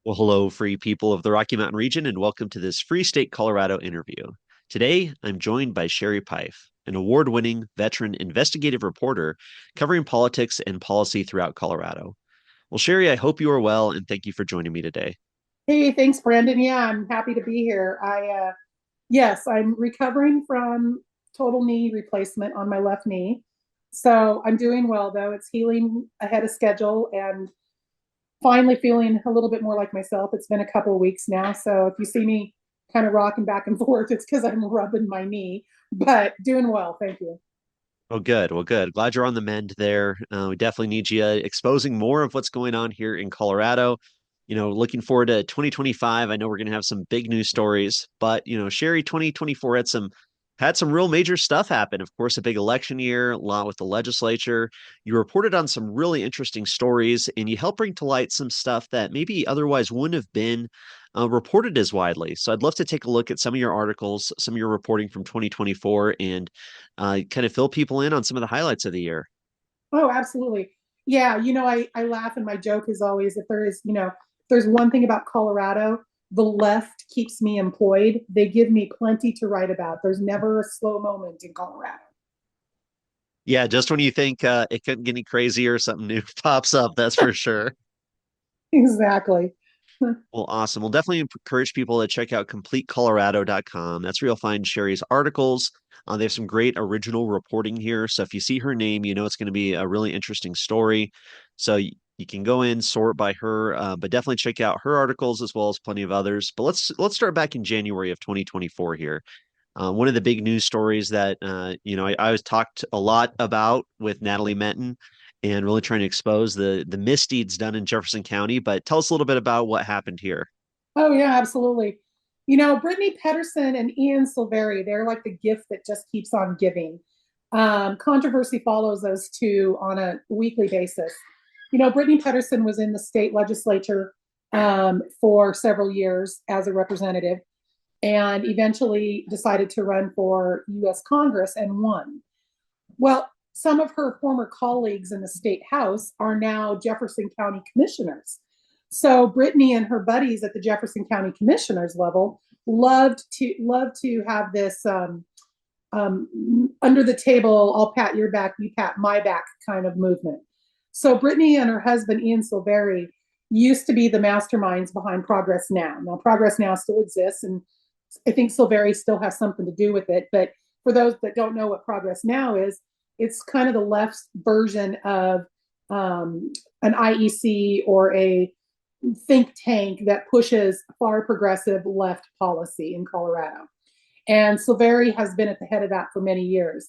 Well, hello, free people of the Rocky Mountain region, and welcome to this Free State Colorado interview. Today, I'm joined by Sherrie Peif, an award-winning veteran investigative reporter covering politics and policy throughout Colorado. Well, Sherrie, I hope you are well, and thank you for joining me today. Hey, thanks, Brandon. Yeah, I'm happy to be here. Yes, I'm recovering from total knee replacement on my left knee. So I'm doing well, though. It's healing ahead of schedule and finally feeling a little bit more like myself. It's been a couple of weeks now. So if you see me kind of rocking back and forth, it's because I'm rubbing my knee, but doing well. Thank you. Oh, good. Well, good. Glad you're on the mend there. We definitely need you exposing more of what's going on here in Colorado. Looking forward to 2025. I know we're going to have some big news stories, but Sherrie, 2024 had some real major stuff happen. Of course, a big election year, a lot with the legislature. You reported on some really interesting stories, and you helped bring to light some stuff that maybe otherwise wouldn't have been reported as widely. So I'd love to take a look at some of your articles, some of your reporting from 2024, and kind of fill people in on some of the highlights of the year. Oh, absolutely. Yeah, I laugh and my joke is always if there's one thing about Colorado, the left keeps me employed. They give me plenty to write about. There's never a slow moment in Colorado. Yeah, just when you think it couldn't get any crazier, something new pops up, that's for sure. Exactly. Well, awesome. We'll definitely encourage people to check out CompleteColorado.com. That's where you'll find Sherrie's articles. They have some great original reporting here. So if you see her name, you know it's going to be a really interesting story. So you can go in, sort by her, but definitely check out her articles as well as plenty of others. But let's start back in January of 2024 here. One of the big news stories that I was talked a lot about with Natalie Menton and really trying to expose the misdeeds done in Jefferson County. But tell us a little bit about what happened here. Oh yeah, absolutely. Brittany Pedersen and Ian Silveri, they're like the gift that just keeps on giving. Controversy follows those two on a weekly basis. Brittany Pedersen was in the state legislature for several years as a representative and eventually decided to run for US Congress and won. Well, some of her former colleagues in the state house are now Jefferson County commissioners. So Brittany and her buddies at the Jefferson County commissioners level loved to have this under the table, I'll pat your back, you pat my back kind of movement. So Brittany and her husband Ian Silveri used to be the masterminds behind Progress Now. Now Progress Now still exists, and I think Silveri still has something to do with it. But for those that don't know what Progress Now is, it's kind of the left's version of an IEC or a think tank that pushes far progressive left policy in Colorado. And Silveri has been at the head of that for many years.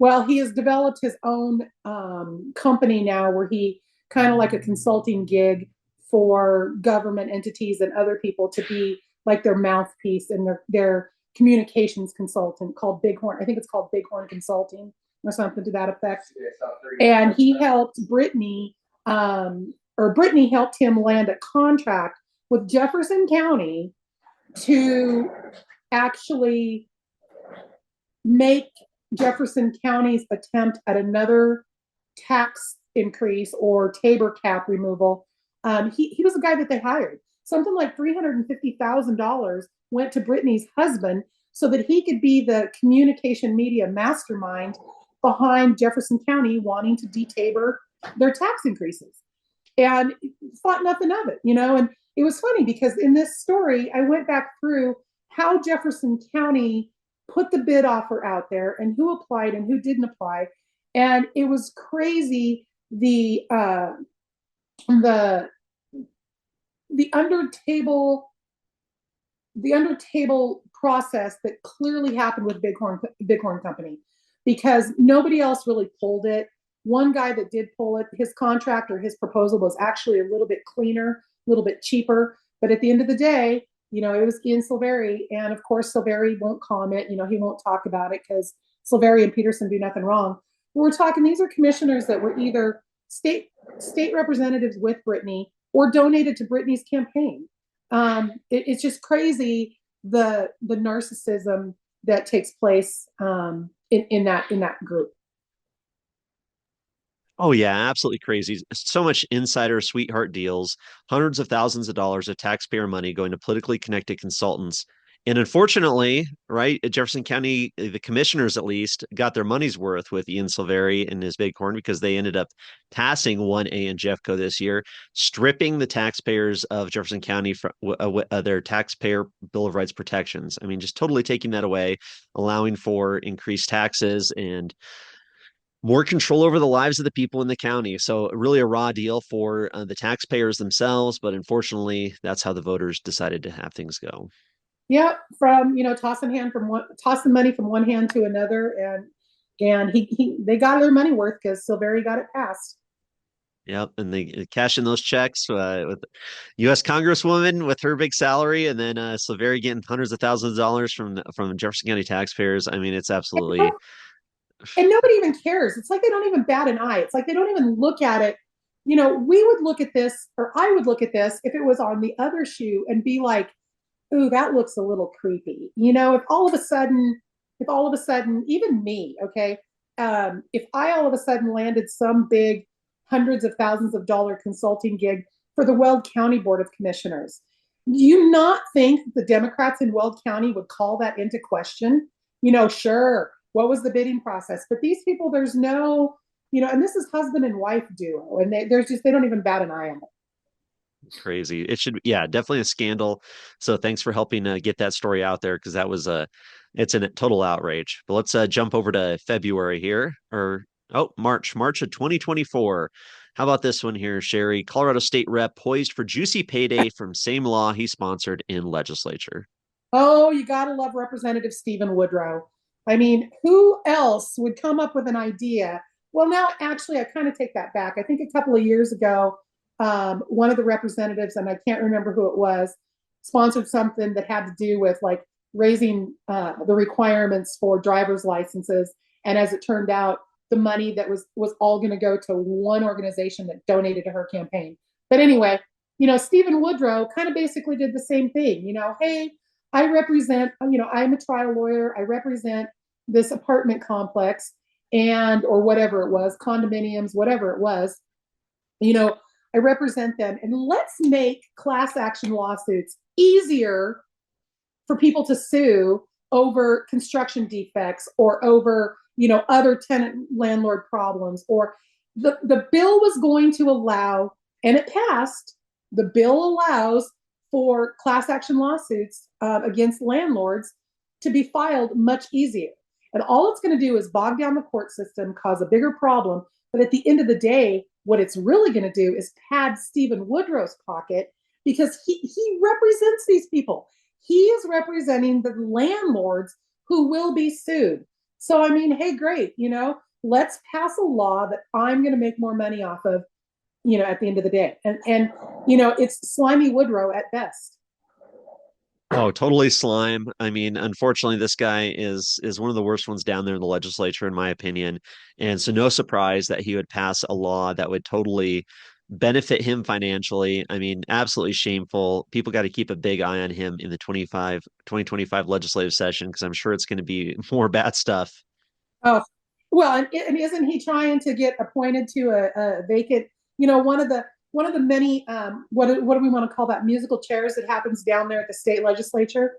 Well, he has developed his own company now where he kind of like a consulting gig for government entities and other people to be like their mouthpiece and their communications consultant called Bighorn. I think it's called Bighorn Consulting or something to that effect. And he helped Brittany, or Brittany helped him land a contract with Jefferson County to actually make Jefferson County's attempt at another tax increase or Tabor cap removal. He was a guy that they hired. Something like $350,000 went to Brittany's husband so that he could be the communication media mastermind behind Jefferson County wanting to de-Tabor their tax increases. And thought nothing of it. And it was funny because in this story, I went back through how Jefferson County put the bid offer out there and who applied and who didn't apply. And it was crazy the the under table process that clearly happened with Bighorn Company because nobody else really pulled it. One guy that did pull it, his contract or his proposal was actually a little bit cleaner, a little bit cheaper. But at the end of the day, it was Ian Silveri. And of course, Silveri won't comment. He won't talk about it because Silveri and Peterson do nothing wrong. We're talking, these are commissioners that were either state representatives with Brittany or donated to Brittany's campaign. It's just crazy the narcissism that takes place in that group. Oh yeah, absolutely crazy. So much insider sweetheart deals, hundreds of thousands of dollars of taxpayer money going to politically connected consultants. And unfortunately, right, at Jefferson County, the commissioners at least got their money's worth with Ian Silveri and his bighorn because they ended up passing 1A and Jeffco this year, stripping the taxpayers of Jefferson County from their taxpayer Bill of Rights protections. I mean, just totally taking that away, allowing for increased taxes and more control over the lives of the people in the county. So really a raw deal for the taxpayers themselves, but unfortunately, that's how the voters decided to have things go. Yeah, from tossing money from one hand to another, and they got their money worth because Silveri got it passed. Yep, and they cash in those checks with U.S. Congresswoman with her big salary, and then Silveri getting hundreds of thousands of dollars from Jefferson County taxpayers. I mean, it's absolutely And nobody even cares. It's like they don't even bat an eye. It's like they don't even look at it. We would look at this, or I would look at this if it was on the other shoe and be like, ooh, that looks a little creepy. If all of a sudden, even me, okay, if I all of a sudden landed some big hundreds of thousands of dollar consulting gig for the Weld County Board of Commissioners, do you not think the Democrats in Weld County would call that into question? Sure, what was the bidding process? But these people, there's no, and this is husband and wife duo, and they don't even bat an eye on it. crazy. It should, yeah, definitely a scandal. So thanks for helping get that story out there because that was it's a total outrage. But let's jump over to February here, or March of 2024. How about this one here, Sherrie? Colorado State Rep poised for juicy payday from same law he sponsored in legislature. Oh, you got to love Representative Stephen Woodrow. I mean, who else would come up with an idea? Well, now, actually, I kind of take that back. I think a couple of years ago, one of the representatives, and I can't remember who it was, sponsored something that had to do with like raising the requirements for driver's licenses. And as it turned out, the money that was all going to go to one organization that donated to her campaign. But anyway, Stephen Woodrow kind of basically did the same thing. Hey, I'm a trial lawyer. I represent this apartment complex or whatever it was, condominiums, whatever it was. You know, I represent them. And let's make class action lawsuits easier for people to sue over construction defects or over, other tenant landlord problems. Or the bill was going to allow, and it passed, the bill allows for class action lawsuits against landlords to be filed much easier. And all it's going to do is bog down the court system, cause a bigger problem. But at the end of the day, what it's really going to do is pad Stephen Woodrow's pocket because he represents these people. He is representing the landlords who will be sued. So, I mean, hey, great, let's pass a law that I'm going to make more money off of, at the end of the day. And it's slimy Woodrow at best. Oh, totally slime. I mean, unfortunately, this guy is one of the worst ones down there in the legislature, in my opinion. And so no surprise that he would pass a law that would totally benefit him financially. I mean, absolutely shameful. People got to keep a big eye on him in the 2025 legislative session because I'm sure it's going to be more bad stuff. Oh, well, and isn't he trying to get appointed to a vacant, one of the many what do we want to call that, musical chairs that happens down there at the state legislature?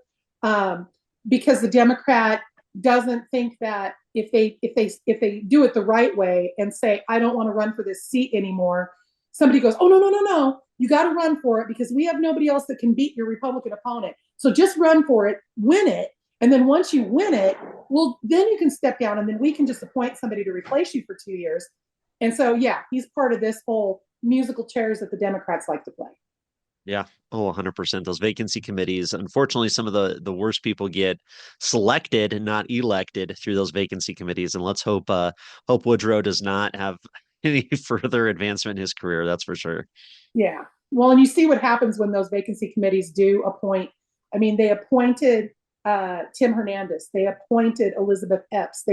Because the Democrat doesn't think that if they do it the right way and say, I don't want to run for this seat anymore, somebody goes, oh, no, no, no, no, you got to run for it because we have nobody else that can beat your Republican opponent. So just run for it, win it. And then once you win it, well, then you can step down and then we can just appoint somebody to replace you for 2 years. And so, yeah, he's part of this whole musical chairs that the Democrats like to play. Yeah. Oh, 100%. Those vacancy committees. Unfortunately, some of the worst people get selected and not elected through those vacancy committees. And let's hope Woodrow does not have any further advancement in his career. That's for sure. Yeah. Well, and you see what happens when those vacancy committees do appoint. I mean, they appointed Tim Hernandez, they appointed Elizabeth Epps,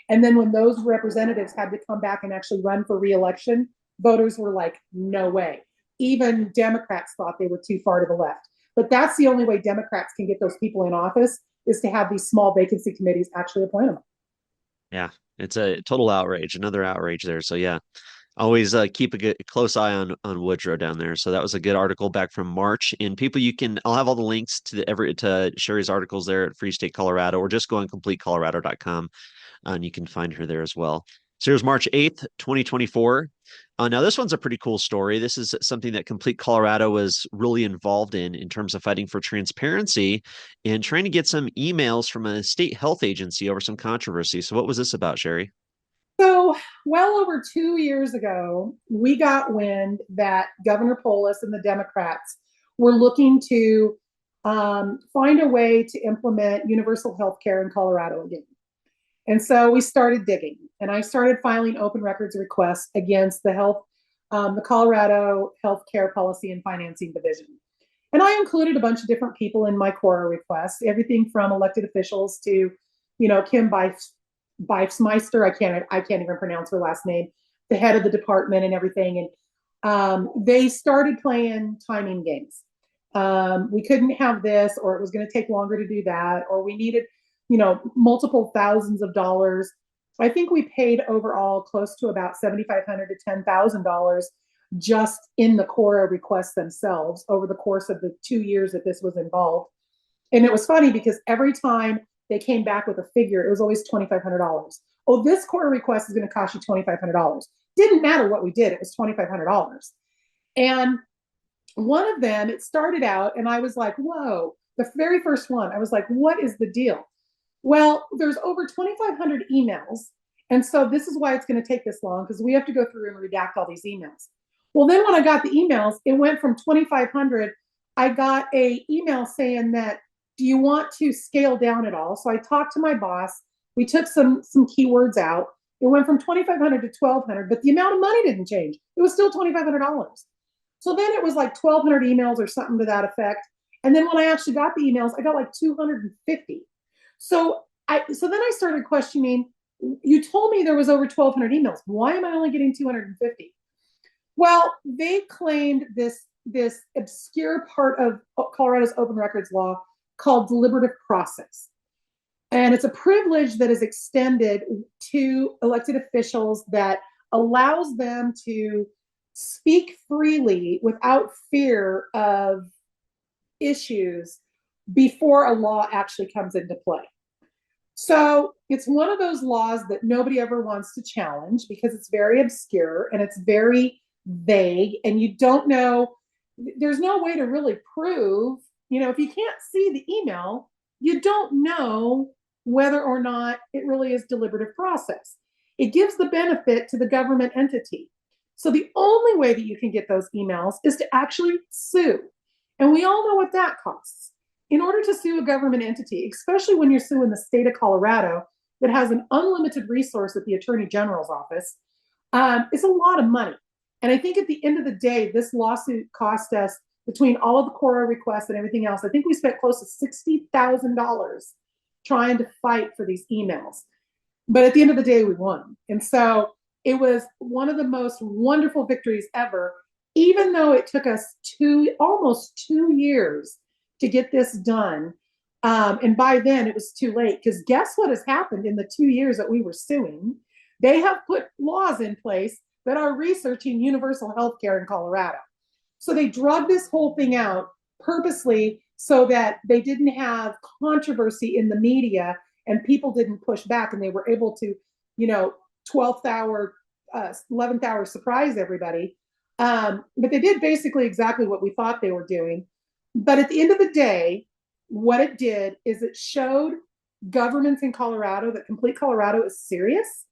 and then when those representatives had to come back and actually run for reelection, voters were like, no way. Even Democrats thought they were too far to the left. But that's the only way Democrats can get those people in office is to have these small vacancy committees actually appoint them. Yeah, it's a total outrage, another outrage there. So yeah, always keep a close eye on Woodrow down there. So that was a good article back from March. And people, I'll have all the links to to Sherrie's articles there at Free State Colorado, or just go on CompleteColorado.com, and you can find her there as well. So here's March 8th, 2024. Now, this one's a pretty cool story. This is something that Complete Colorado was really involved in terms of fighting for transparency and trying to get some emails from a state health agency over some controversy. So, what was this about, Sherrie? So, well over 2 years ago, we got wind that Governor Polis and the Democrats were looking to find a way to implement universal health care in Colorado again. And so we started digging, and I started filing open records requests against the Colorado Healthcare Policy and Financing Division. And I included a bunch of different people in my Cora requests, everything from elected officials to, Kim Beifsmeister. I can't even pronounce her last name, the head of the department and everything. And they started playing timing games. We couldn't have this, or it was going to take longer to do that, or we needed, multiple thousands of dollars. I think we paid overall close to about $7,500 to $10,000 just in the Cora requests themselves over the course of the 2 years that this was involved. And it was funny because every time they came back with a figure, it was always $2,500. Oh, this Cora request is going to cost you $2,500. Didn't matter what we did, it was $2,500. And one of them, it started out, and I was like, whoa, the very first one, I was like, what is the deal? Well, there's over 2,500 emails. And so this is why it's going to take this long, because we have to go through and redact all these emails. Well, then when I got the emails, it went from 2,500. I got a email saying that, do you want to scale down at all? So I talked to my boss. We took some keywords out. It went from 2,500 to 1,200, but the amount of money didn't change. It was still $2,500. So then it was like 1,200 emails or something to that effect. And then when I actually got the emails, I got like 250. So then I started questioning, you told me there was over 1,200 emails. Why am I only getting 250? Well, they claimed this obscure part of Colorado's open records law called deliberative process. And it's a privilege that is extended to elected officials that allows them to speak freely without fear of issues before a law actually comes into play. So it's one of those laws that nobody ever wants to challenge because it's very obscure and it's very vague, and you don't know, there's no way to really prove, if you can't see the email, you don't know whether or not it really is deliberative process. It gives the benefit to the government entity. So the only way that you can get those emails is to actually sue. And we all know what that costs. In order to sue a government entity, especially when you're suing the state of Colorado that has an unlimited resource at the Attorney General's office, it's a lot of money. And I think at the end of the day, this lawsuit cost us, between all of the Cora requests and everything else, I think we spent close to $60,000 trying to fight for these emails. But at the end of the day, we won. And so it was one of the most wonderful victories ever, even though it took us almost 2 years to get this done. And by then it was too late, because guess what has happened in the 2 years that we were suing? They have put laws in place that are researching universal health care in Colorado. So they drug this whole thing out purposely so that they didn't have controversy in the media and people didn't push back, and they were able to, 12th hour, 11th hour surprise everybody. But they did basically exactly what we thought they were doing. But at the end of the day, what it did is it showed governments in Colorado that Complete Colorado is serious.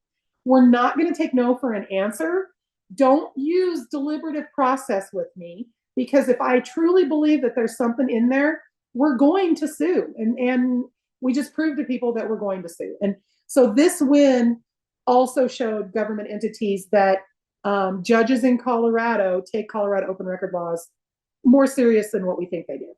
We're not going to take no for an answer. Don't use deliberative process with me, because if I truly believe that there's something in there, we're going to sue. And we just proved to people that we're going to sue. And so this win also showed government entities that judges in Colorado take Colorado open record laws more serious than what we think they do.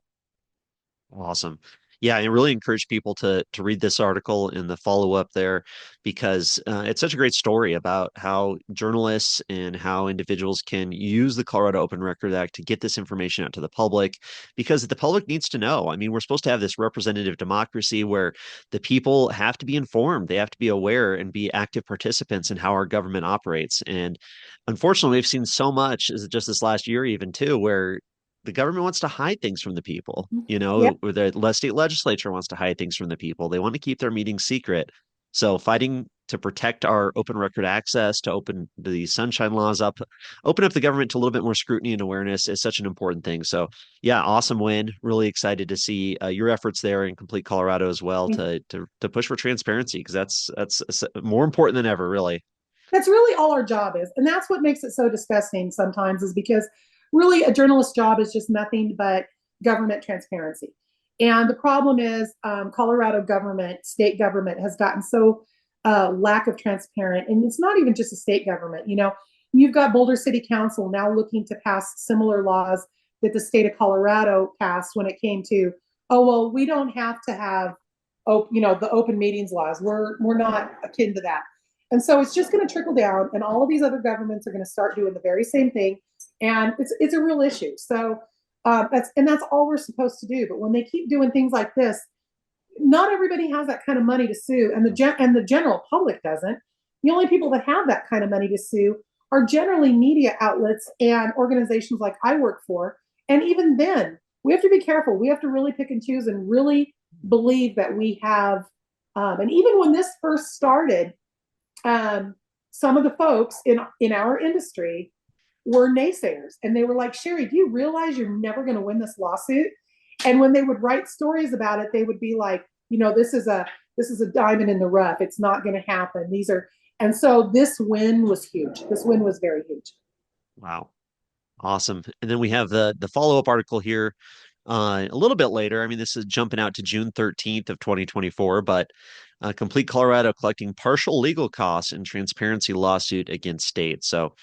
Awesome. Yeah, I really encourage people to read this article and the follow up there because it's such a great story about how journalists and how individuals can use the Colorado Open Record Act to get this information out to the public because the public needs to know. I mean, we're supposed to have this representative democracy where the people have to be informed, they have to be aware and be active participants in how our government operates. And unfortunately, we've seen so much, is just this last year, even too, where the government wants to hide things from the people, Yeah. or the state legislature wants to hide things from the people. They want to keep their meetings secret. So fighting to protect our open record access, to open the sunshine laws up, open up the government to a little bit more scrutiny and awareness is such an important thing. So yeah, awesome win. Really excited to see your efforts there in complete Colorado as well to push for transparency because that's more important than ever, really. That's really all our job is. And that's what makes it so disgusting sometimes, is because really a journalist's job is just nothing but government transparency. And the problem is Colorado government, state government has gotten so lack of transparent. And it's not even just a state government. You've got Boulder City Council now looking to pass similar laws that the state of Colorado passed when it came to, oh, well, we don't have to have, the open meetings laws. We're not akin to that. And so it's just going to trickle down, and all of these other governments are going to start doing the very same thing, and it's a real issue. So that's all we're supposed to do. But when they keep doing things like this, not everybody has that kind of money to sue, and the general public doesn't. The only people that have that kind of money to sue are generally media outlets and organizations like I work for. And even then, we have to be careful. We have to really pick and choose and really believe that we have. And even when this first started, some of the folks in our industry were naysayers, and they were like, Sherrie, do you realize you're never going to win this lawsuit? And when they would write stories about it, they would be like, this is a diamond in the rough. It's not going to happen. And so this win was huge. This win was very huge. Wow. Awesome. And then we have the follow-up article here a little bit later. I mean, this is jumping out to June 13th of 2024, but Complete Colorado collecting partial legal costs in transparency lawsuit against state. So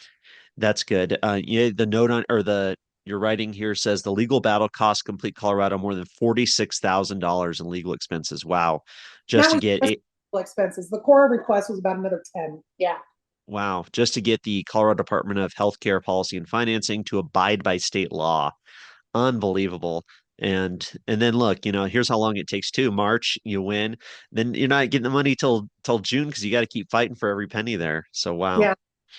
that's good. Yeah, the note on or the your writing here says the legal battle cost Complete Colorado more than $46,000 in legal expenses. Wow. Just That to was get just a expenses. The core request was about another 10. Yeah. Wow, just to get the Colorado Department of Healthcare Policy and Financing to abide by state law. Unbelievable. And then look, here's how long it takes too. March, you win. Then you're not getting the money till June because you got to keep fighting for every penny there. So wow. Yeah.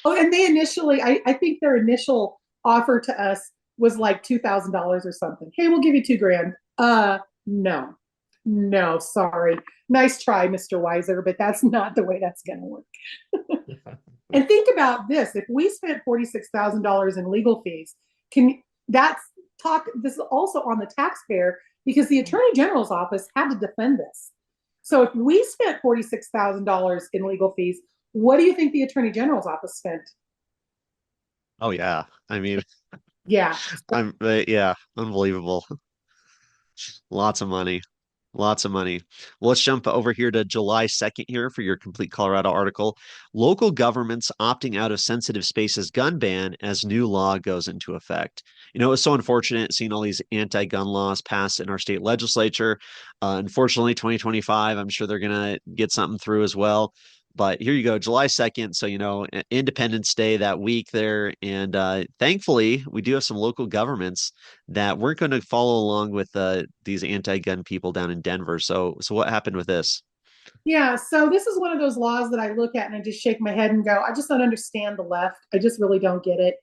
Oh, and they initially, I think their initial offer to us was like $2,000 or something. Hey, we'll give you 2 grand. No, no, sorry. Nice try, Mr. Weiser, but that's not the way that's going to work. And think about this: if we spent $46,000 in legal fees, can that's talk? This is also on the taxpayer because the Attorney General's office had to defend this. So if we spent $46,000 in legal fees, what do you think the Attorney General's office spent? Oh yeah. I mean, Yeah. yeah, unbelievable. Lots of money. Lots of money. Well, let's jump over here to July 2nd here for your complete Colorado article. Local governments opting out of sensitive spaces gun ban as new law goes into effect. It was so unfortunate seeing all these anti-gun laws passed in our state legislature. Unfortunately, 2025, I'm sure they're going to get something through as well. But here you go, July 2nd. So, Independence Day that week there. And thankfully, we do have some local governments that weren't going to follow along with these anti-gun people down in Denver. So what happened with this? Yeah. So this is one of those laws that I look at and I just shake my head and go, I just don't understand the left. I just really don't get it.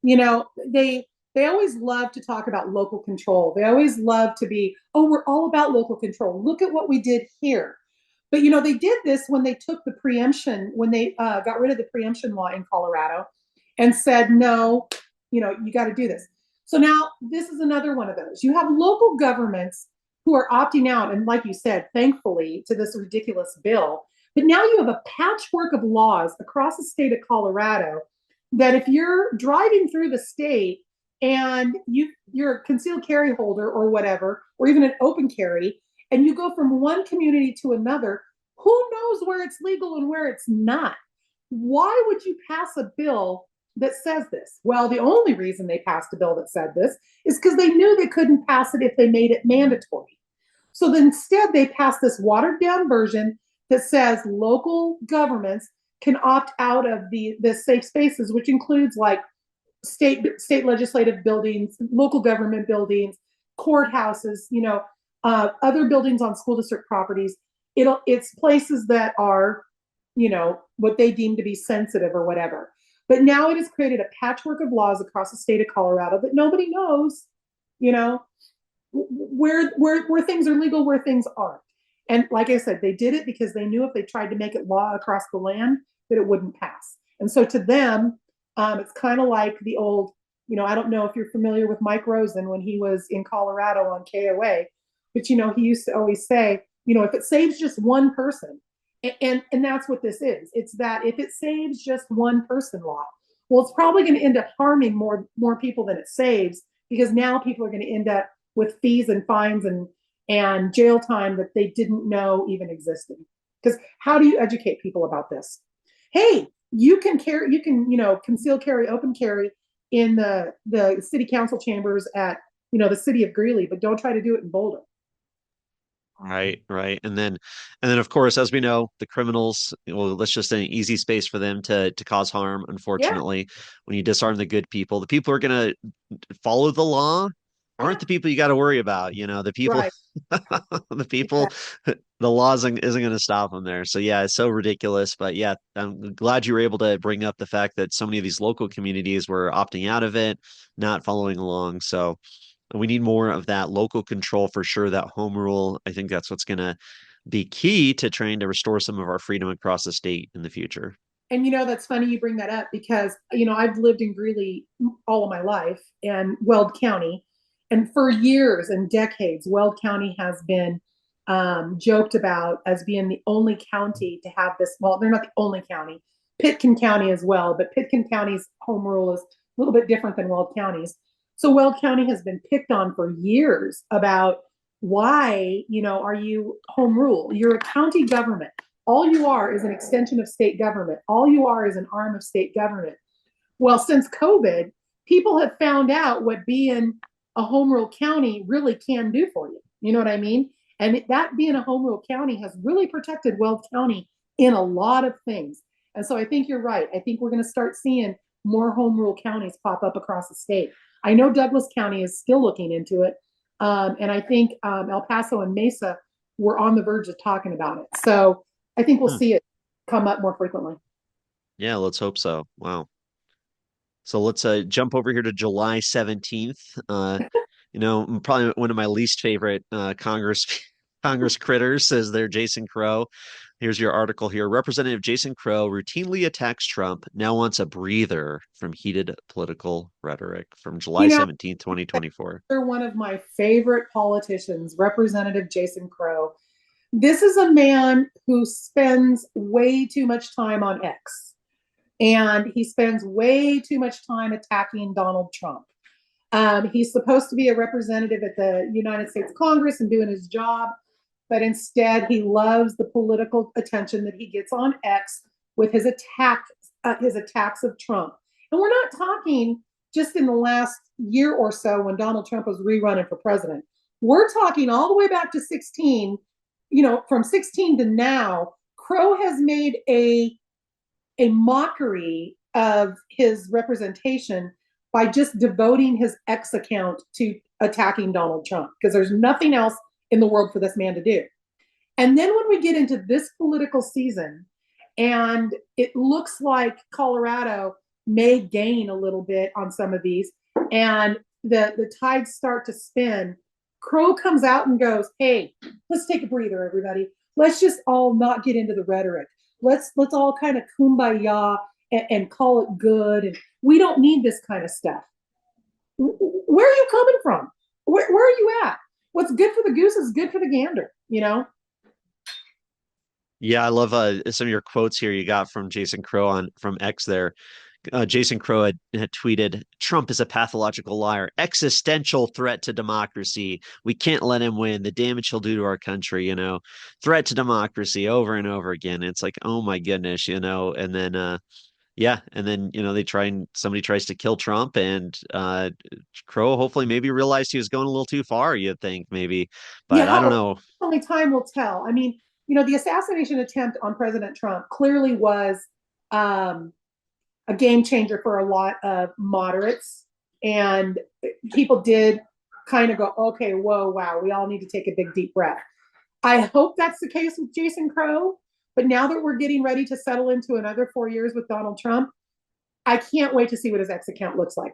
You know, they always love to talk about local control. They always love to be, oh, we're all about local control. Look at what we did here. But they did this when they took the preemption, when they got rid of the preemption law in Colorado, and said, no, you got to do this. So now this is another one of those. You have local governments who are opting out, and like you said, thankfully, to this ridiculous bill. But now you have a patchwork of laws across the state of Colorado that if you're driving through the state and you're a concealed carry holder or whatever, or even an open carry, and you go from one community to another, who knows where it's legal and where it's not? Why would you pass a bill that says this? Well, the only reason they passed a bill that said this is because they knew they couldn't pass it if they made it mandatory. So then instead, they passed this watered down version that says local governments can opt out of the safe spaces, which includes like state legislative buildings, local government buildings, courthouses, other buildings on school district properties. It's places that are, what they deem to be sensitive or whatever. But now it has created a patchwork of laws across the state of Colorado that nobody knows, you know, where things are legal, where things aren't. And like I said, they did it because they knew if they tried to make it law across the land, that it wouldn't pass. And so to them, it's kind of like the old, I don't know if you're familiar with Mike Rosen when he was in Colorado on KOA, but he used to always say, if it saves just one person, and that's what this is. It's that if it saves just one person law, well, it's probably going to end up harming more people than it saves, because now people are going to end up with fees and fines and jail time that they didn't know even existed. Because how do you educate people about this? Hey, you can conceal carry, open carry in the city council chambers at the city of Greeley, but don't try to do it in Boulder. Right, right. And then of course, as we know, the criminals, well, that's just an easy space for them to cause harm, Yeah, unfortunately. When you disarm the good people, the people who are gonna follow the law aren't yeah, the people you got to worry about. The people right. the people Exactly. the law isn't going to stop them there. So yeah, it's so ridiculous. But yeah, I'm glad you were able to bring up the fact that so many of these local communities were opting out of it, not following along. So we need more of that local control for sure, that home rule. I think that's what's going to be key to trying to restore some of our freedom across the state in the future. And that's funny you bring that up because I've lived in Greeley all of my life and Weld County, and for years and decades, Weld County has been joked about as being the only county to have this. Well, they're not the only county. Pitkin County as well, but Pitkin County's home rule is a little bit different than Weld County's. So Weld County has been picked on for years about why, are you home rule? You're a county government. All you are is an extension of state government. All you are is an arm of state government. Well, since COVID, people have found out what being a home rule county really can do for you. You know what I mean? And that being a home rule county has really protected Weld County in a lot of things. And so I think you're right. I think we're going to start seeing more home rule counties pop up across the state. I know Douglas County is still looking into it. And I think El Paso and Mesa were on the verge of talking about it. So I think we'll Hmm. see it come up more frequently. Yeah, let's hope so. Wow. So let's jump over here to July 17th. Probably one of my least favorite Congress critters says they're Jason Crow. Here's your article here. Representative Jason Crow routinely attacks Trump, now wants a breather from heated political rhetoric from July You know, 17th, 2024. they're one of my favorite politicians, Representative Jason Crow. This is a man who spends way too much time on X, and he spends way too much time attacking Donald Trump. He's supposed to be a representative at the United States Congress and doing his job, but instead he loves the political attention that he gets on X with his attacks of Trump. And we're not talking just in the last year or so when Donald Trump was rerunning for president. We're talking all the way back to 16. From 16 to now, Crow has made a mockery of his representation by just devoting his X account to attacking Donald Trump, because there's nothing else in the world for this man to do. And then when we get into this political season, and it looks like Colorado may gain a little bit on some of these, and the tides start to spin, Crow comes out and goes, "Hey, let's take a breather, everybody. Let's just all not get into the rhetoric. Let's all kind of kumbaya and call it good. And we don't need this kind of stuff." Where are you coming from? Where are you at? What's good for the goose is good for the gander. Yeah, I love some of your quotes here you got from Jason Crow on from X there. Jason Crow had tweeted, Trump is a pathological liar, existential threat to democracy. We can't let him win. The damage he'll do to our country, threat to democracy over and over again. It's like, oh my goodness, and then Yeah, and then somebody tries to kill Trump, and Crow hopefully maybe realized he was going a little too far, you'd think maybe, but I don't Yeah, know. only time will tell. I mean, the assassination attempt on President Trump clearly was um, a game changer for a lot of moderates, and people did kind of go, okay, whoa, wow, we all need to take a big deep breath. I hope that's the case with Jason Crow, but now that we're getting ready to settle into another 4 years with Donald Trump, I can't wait to see what his X account looks like.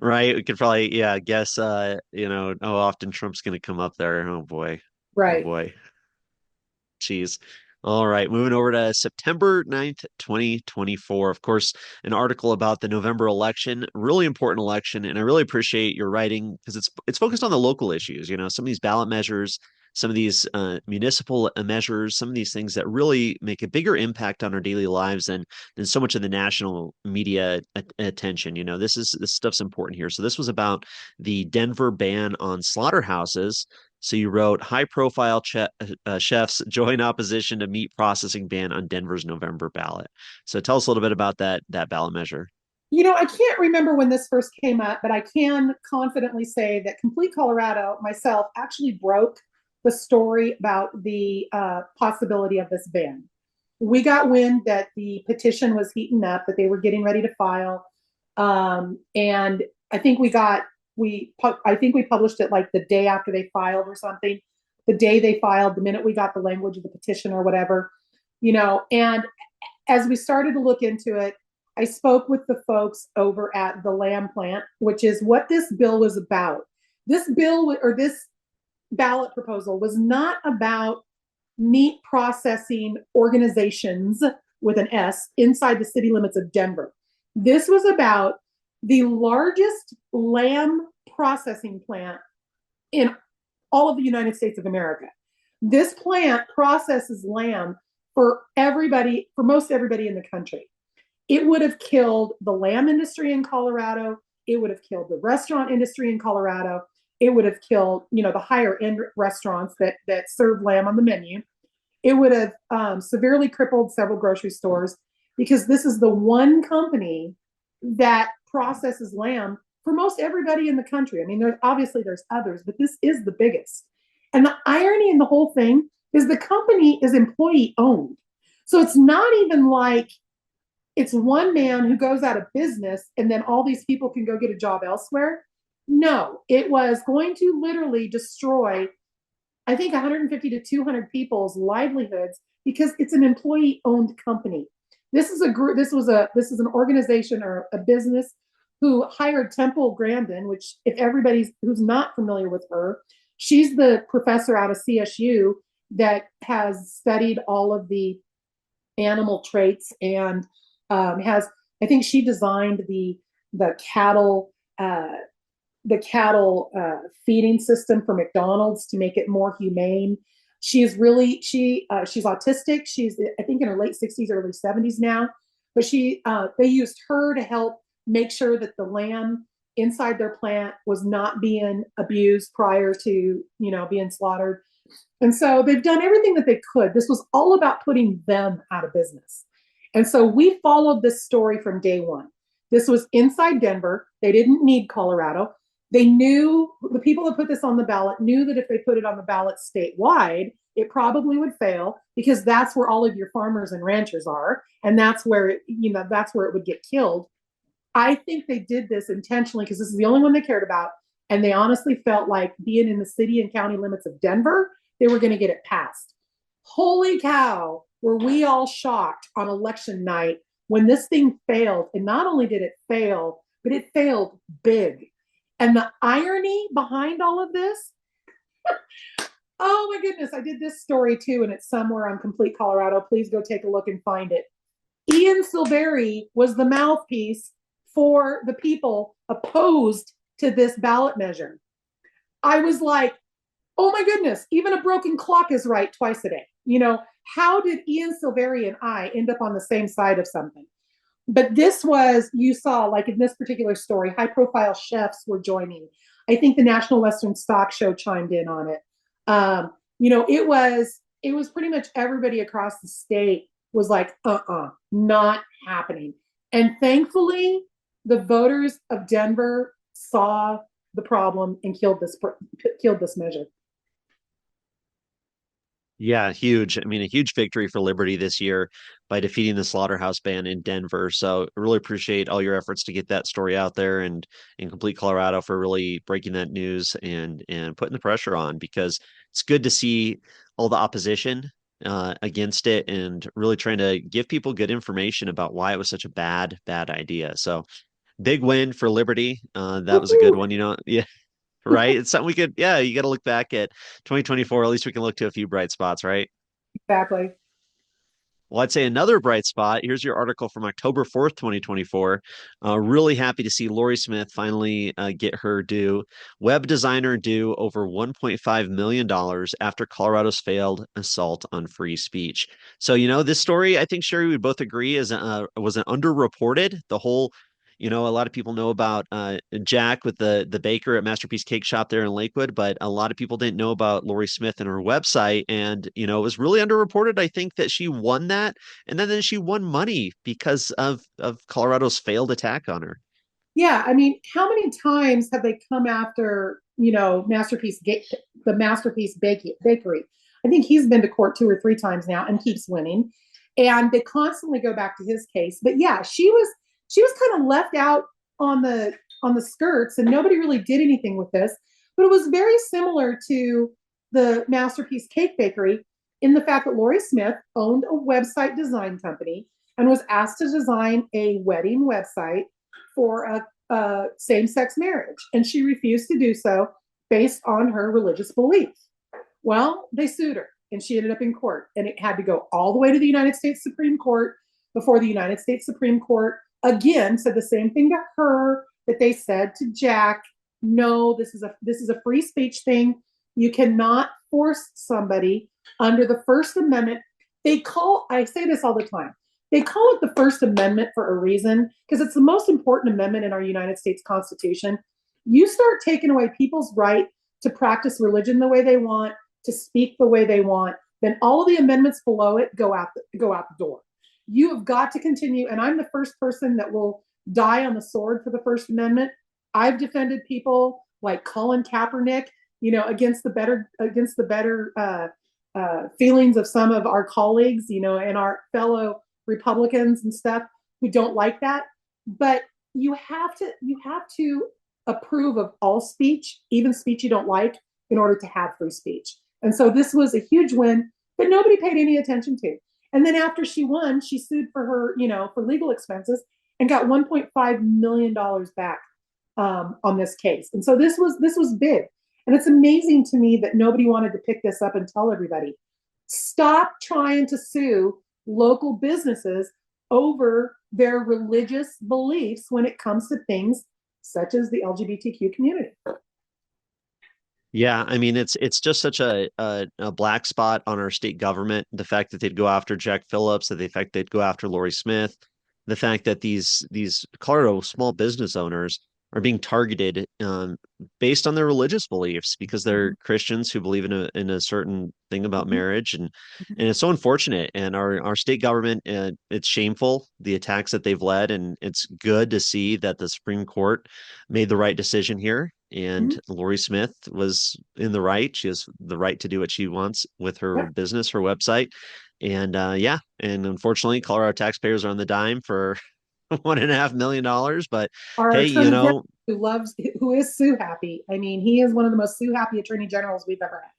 Right, we could probably, yeah, guess how often Trump's going to come up there. Oh boy. Oh Right. boy. Jeez. All right, moving over to September 9th, 2024. Of course, an article about the November election, really important election, and I really appreciate your writing because it's focused on the local issues, some of these ballot measures, some of these municipal measures, some of these things that really make a bigger impact on our daily lives than so much of the national media attention. This stuff's important here. So this was about the Denver ban on slaughterhouses. So you wrote high-profile chefs join opposition to meat processing ban on Denver's November ballot. So tell us a little bit about that ballot measure. I can't remember when this first came up, but I can confidently say that Complete Colorado, myself, actually broke the story about the possibility of this ban. We got wind that the petition was heating up, that they were getting ready to file, and I think I think we published it like the day after they filed or something. The day they filed, the minute we got the language of the petition or whatever, and as we started to look into it, I spoke with the folks over at the Lamb Plant, which is what this bill was about. This bill or this ballot proposal was not about meat processing organizations with an S inside the city limits of Denver. This was about the largest lamb processing plant in all of the United States of America. This plant processes lamb for most everybody in the country. It would have killed the lamb industry in Colorado. It would have killed the restaurant industry in Colorado. It would have killed, the higher end restaurants that serve lamb on the menu. It would have severely crippled several grocery stores because this is the one company that processes lamb for most everybody in the country. I mean, there's others, but this is the biggest. And the irony in the whole thing is the company is employee owned. So it's not even like it's one man who goes out of business and then all these people can go get a job elsewhere. No, it was going to literally destroy, I think, 150 to 200 people's livelihoods because it's an employee owned company. This is a group, this is an organization or a business who hired Temple Grandin, which if everybody's who's not familiar with her, she's the professor out of CSU that has studied all of the animal traits and has, I think she designed the cattle feeding system for McDonald's to make it more humane. She's autistic. She's, I think, in her late 60s, early 70s now. But they used her to help make sure that the lamb inside their plant was not being abused prior to being slaughtered. And so they've done everything that they could. This was all about putting them out of business. And so we followed this story from day one. This was inside Denver. They didn't need Colorado. They knew, the people that put this on the ballot knew that if they put it on the ballot statewide, it probably would fail because that's where all of your farmers and ranchers are. And that's where it would get killed. I think they did this intentionally because this is the only one they cared about. And they honestly felt like being in the city and county limits of Denver, they were going to get it passed. Holy cow, were we all shocked on election night when this thing failed. And not only did it fail, but it failed big. And the irony behind all of this, oh my goodness, I did this story too, and it's somewhere on Complete Colorado. Please go take a look and find it. Ian Silveri was the mouthpiece for the people opposed to this ballot measure. I was like, oh my goodness, even a broken clock is right twice a day. How did Ian Silveri and I end up on the same side of something? But this was, you saw, like in this particular story, high profile chefs were joining. I think the National Western Stock Show chimed in on it. It was pretty much everybody across the state was like, not happening. And thankfully, the voters of Denver saw the problem and killed this measure. Yeah, huge. I mean, a huge victory for Liberty this year by defeating the slaughterhouse ban in Denver. So I really appreciate all your efforts to get that story out there and complete Colorado for really breaking that news and putting the pressure on because it's good to see all the opposition against it and really trying to give people good information about why it was such a bad idea. So big win for Liberty. That was a good Woo-hoo! one. Yeah, right? It's something we could, yeah, you got to look back at 2024. At least we can look to a few bright spots, right? Exactly. Well, I'd say another bright spot. Here's your article from October 4th, 2024. Really happy to see Lorie Smith finally get her due. Web designer due over $1.5 million after Colorado's failed assault on free speech. So, this story, I think, Sherrie, we both agree was an underreported. The whole a lot of people know about Jack with the baker at Masterpiece Cake Shop there in Lakewood, but a lot of people didn't know about Lorie Smith and her website. And it was really underreported. I think that she won that, and then she won money because of Colorado's failed attack on her. Yeah, I mean, how many times have they come after the Masterpiece Bakery? I think he's been to court 2 or 3 times now and keeps winning, and they constantly go back to his case. But yeah, she was kind of left out on the skirts, and nobody really did anything with this. But it was very similar to the Masterpiece Cake Bakery in the fact that Lorie Smith owned a website design company and was asked to design a wedding website for a same-sex marriage, and she refused to do so based on her religious beliefs. Well, they sued her, and she ended up in court, and it had to go all the way to the United States Supreme Court before the United States Supreme Court again said the same thing to her that they said to Jack. No, this is a free speech thing. You cannot force somebody under the First Amendment. I say this all the time, they call it the First Amendment for a reason because it's the most important amendment in our United States Constitution. You start taking away people's right to practice religion the way they want, to speak the way they want, then all of the amendments below it go out the door. You have got to continue, and I'm the first person that will die on the sword for the First Amendment. I've defended people like Colin Kaepernick, against the better feelings of some of our colleagues, and our fellow Republicans and stuff who don't like that. But you have to approve of all speech, even speech you don't like, in order to have free speech. And so this was a huge win that nobody paid any attention to. And then after she won, she sued for for legal expenses and got $1.5 million back on this case. And so this was big. And it's amazing to me that nobody wanted to pick this up and tell everybody. Stop trying to sue local businesses over their religious beliefs when it comes to things such as the LGBTQ community. Yeah, I mean it's just such a black spot on our state government. The fact that they'd go after Jack Phillips, the fact they'd go after Lorie Smith, the fact that these Colorado small business owners are being targeted based on their religious beliefs because they're Christians who believe in a certain thing about Mm-hmm. marriage and it's so unfortunate. And our state government, it's shameful the attacks that they've led, and it's good to see that the Supreme Court made the right decision here. Mm-hmm. And Lorie Smith was in the right. She has the right to do what she wants with her Yep. business, her website. And yeah, and unfortunately, Colorado taxpayers are on the dime for $1.5 million. But Our hey, attorney general who is sue happy. I mean, he is one of the most sue happy attorney generals we've ever had.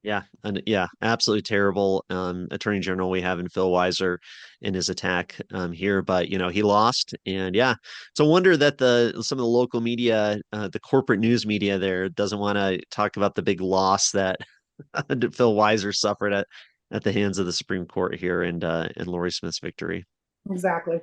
yeah, and yeah, absolutely terrible attorney general we have in Phil Weiser in his attack here. But he lost, and yeah, it's a wonder that some of the local media, the corporate news media there, doesn't want to talk about the big loss that Phil Weiser suffered at the hands of the Supreme Court here and Lorie Smith's victory. Exactly.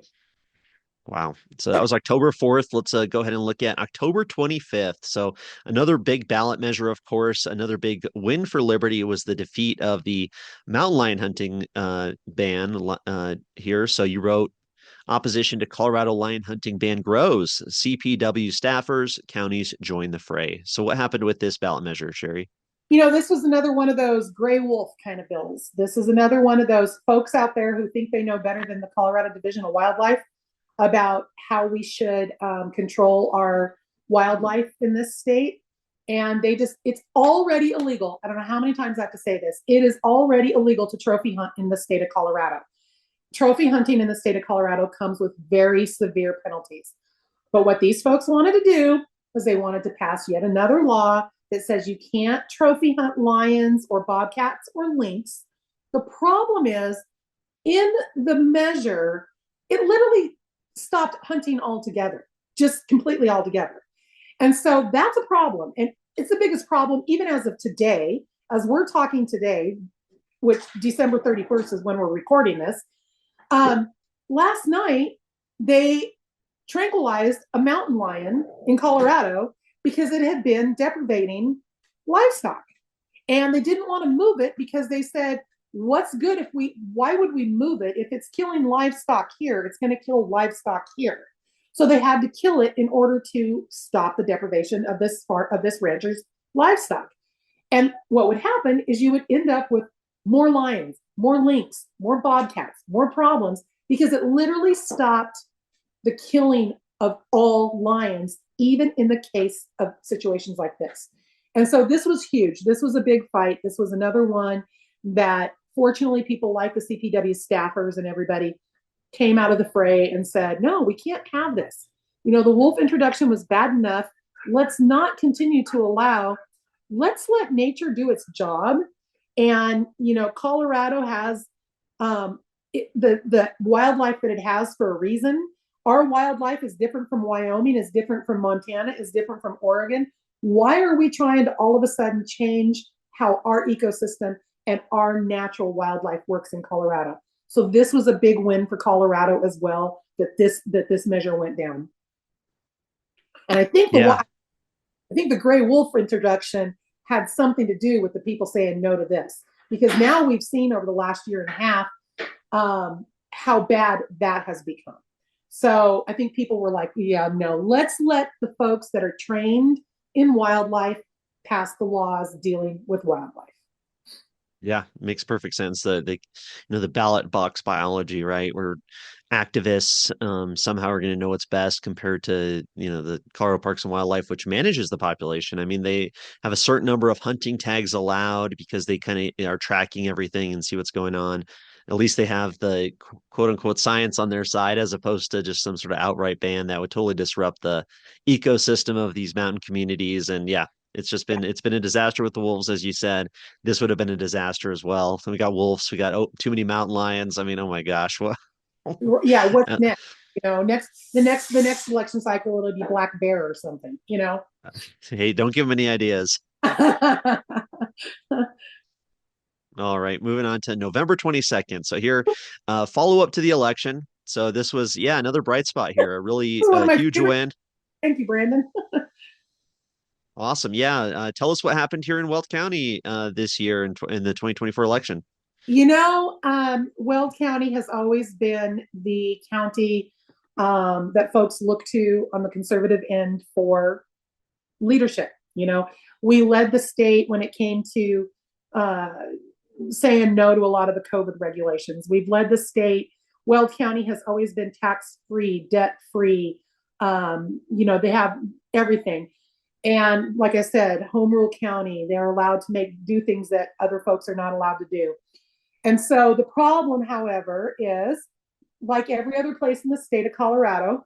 Wow. So that was October 4th. Let's go ahead and look at October 25th. So another big ballot measure, of course, another big win for Liberty was the defeat of the mountain lion hunting ban here. So you wrote opposition to Colorado lion hunting ban grows. CPW staffers, counties join the fray. So what happened with this ballot measure, Sherrie? This was another one of those gray wolf kind of bills. This is another one of those folks out there who think they know better than the Colorado Division of Wildlife about how we should control our wildlife in this state. And it's already illegal. I don't know how many times I have to say this. It is already illegal to trophy hunt in the state of Colorado. Trophy hunting in the state of Colorado comes with very severe penalties. But what these folks wanted to do was they wanted to pass yet another law that says you can't trophy hunt lions or bobcats or lynx. The problem is, in the measure, it literally stopped hunting altogether, just completely altogether. And so that's a problem. And it's the biggest problem, even as of today, as we're talking today, which December 31st is when we're recording this. Last night, they tranquilized a mountain lion in Colorado because it had been depredating livestock. And they didn't want to move it because they said, why would we move it? If it's killing livestock here, it's going to kill livestock here. So they had to kill it in order to stop the deprivation of this rancher's livestock. And what would happen is you would end up with more lions, more lynx, more bobcats, more problems, because it literally stopped the killing of all lions, even in the case of situations like this. And so this was huge. This was a big fight. This was another one that fortunately people like the CPW staffers and everybody came out of the fray and said, no, we can't have this. The wolf introduction was bad enough. Let's not continue to allow, let's let nature do its job. And, Colorado has the wildlife that it has for a reason. Our wildlife is different from Wyoming, is different from Montana, is different from Oregon. Why are we trying to all of a sudden change how our ecosystem and our natural wildlife works in Colorado? So this was a big win for Colorado as well, that this measure went down. And I think the gray wolf introduction had something to do with the people saying no to this, because now we've seen over the last year and a half how bad that has become. So I think people were like, yeah, no, let's let the folks that are trained in wildlife pass the laws dealing with wildlife. Yeah, makes perfect sense. The ballot box biology, right? Where activists somehow are going to know what's best compared to, the Colorado Parks and Wildlife, which manages the population. I mean, they have a certain number of hunting tags allowed because they kind of are tracking everything and see what's going on. At least they have the quote unquote science on their side, as opposed to just some sort of outright ban that would totally disrupt the ecosystem of these mountain communities. And yeah, it's been a disaster with the wolves, as you said. This would have been a disaster as well. So we got wolves, we got too many mountain lions. I mean, oh my gosh, what? Yeah, what's next? The next election cycle, it'll be black bear or something. Hey, don't give them any ideas. All right, moving on to November 22nd. So here, follow up to the election. So this was, yeah, another bright spot here, a really one of my huge favorite. win. Thank you, Brandon. Awesome. Yeah. Tell us what happened here in Weld County this year in the 2024 election. Weld County has always been the county that folks look to on the conservative end for leadership. We led the state when it came to saying no to a lot of the COVID regulations. We've led the state. Weld County has always been tax-free, debt-free. They have everything. And like I said, home rule county, they're allowed to do things that other folks are not allowed to do. And so the problem, however, is like every other place in the state of Colorado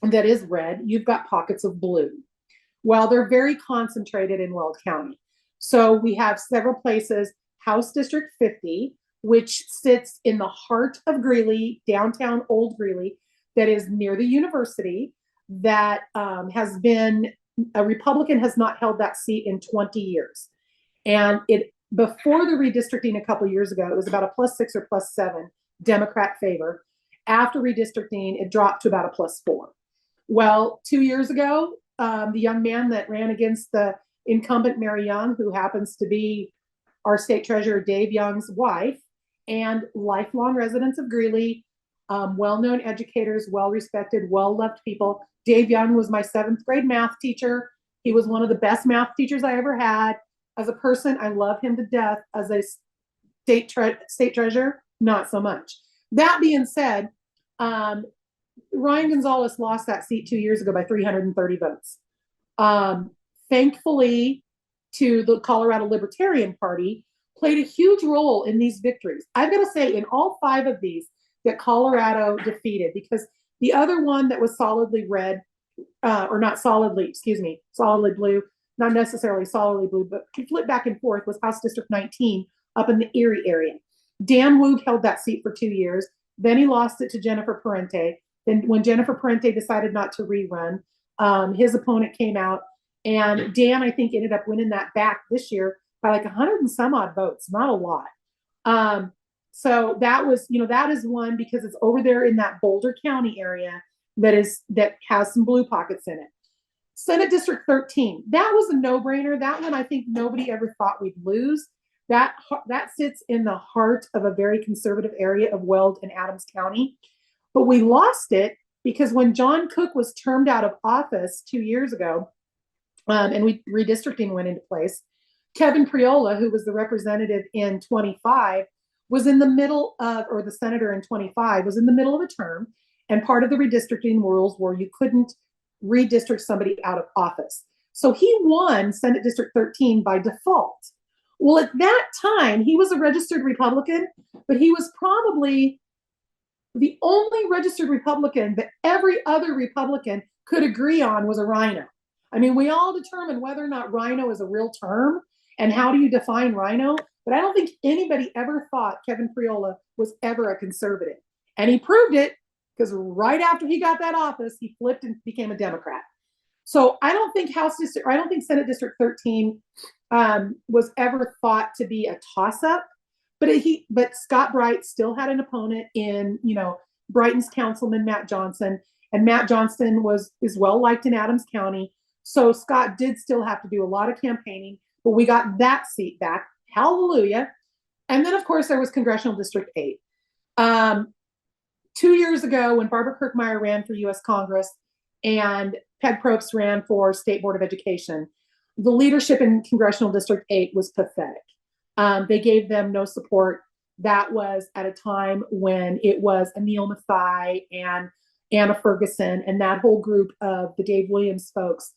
that is red, you've got pockets of blue. Well, they're very concentrated in Weld County. So we have several places, House District 50, which sits in the heart of Greeley, downtown Old Greeley, that is near the university, that has been, a Republican has not held that seat in 20 years. And before the redistricting a couple years ago, it was about a +6 or +7 Democrat favor. After redistricting, it dropped to about a +4. Well, 2 years ago, the young man that ran against the incumbent Mary Young, who happens to be our state treasurer Dave Young's wife, and lifelong residents of Greeley, well-known educators, well-respected, well-loved people. Dave Young was my 7th grade math teacher. He was one of the best math teachers I ever had. As a person, I love him to death. As a state treasurer, not so much. That being said, Ryan Gonzalez lost that seat 2 years ago by 330 votes. Thankfully, to the Colorado Libertarian Party, played a huge role in these victories. I've got to say, in all 5 of these that Colorado defeated, because the other one that was solidly red, or not solidly, excuse me, solidly blue, not necessarily solidly blue, but flip back and forth, was House District 19 up in the Erie area. Dan Woog held that seat for 2 years. Then he lost it to Jennifer Parente. Then when Jennifer Parente decided not to rerun, his opponent came out, and Dan, I think, ended up winning that back this year by like 100 and some odd votes, not a lot. So that was, that is one, because it's over there in that Boulder County area that has some blue pockets in it. Senate District 13, that was a no-brainer. That one I think nobody ever thought we'd lose. That sits in the heart of a very conservative area of Weld and Adams County. But we lost it because when John Cook was termed out of office 2 years ago, and redistricting went into place, Kevin Priola, who was the representative in 25, was in the middle of, or the senator in 25, was in the middle of a term. And part of the redistricting rules were you couldn't redistrict somebody out of office. So he won Senate District 13 by default. Well, at that time, he was a registered Republican, but he was probably the only registered Republican that every other Republican could agree on was a rhino. I mean, we all determine whether or not rhino is a real term and how do you define rhino, but I don't think anybody ever thought Kevin Priola was ever a conservative. And he proved it, because right after he got that office, he flipped and became a Democrat. So I don't think Senate District 13 was ever thought to be a toss-up, but Scott Bright still had an opponent in, Brighton's councilman Matt Johnson, and Matt Johnson is well liked in Adams County. So Scott did still have to do a lot of campaigning, but we got that seat back. Hallelujah. And then, of course, there was Congressional District 8. 2 years ago, when Barbara Kirkmeyer ran for U.S. Congress and Peg Probst ran for State Board of Education, the leadership in Congressional District 8 was pathetic. They gave them no support. That was at a time when it was Anil Mathai and Anna Ferguson, and that whole group of the Dave Williams folks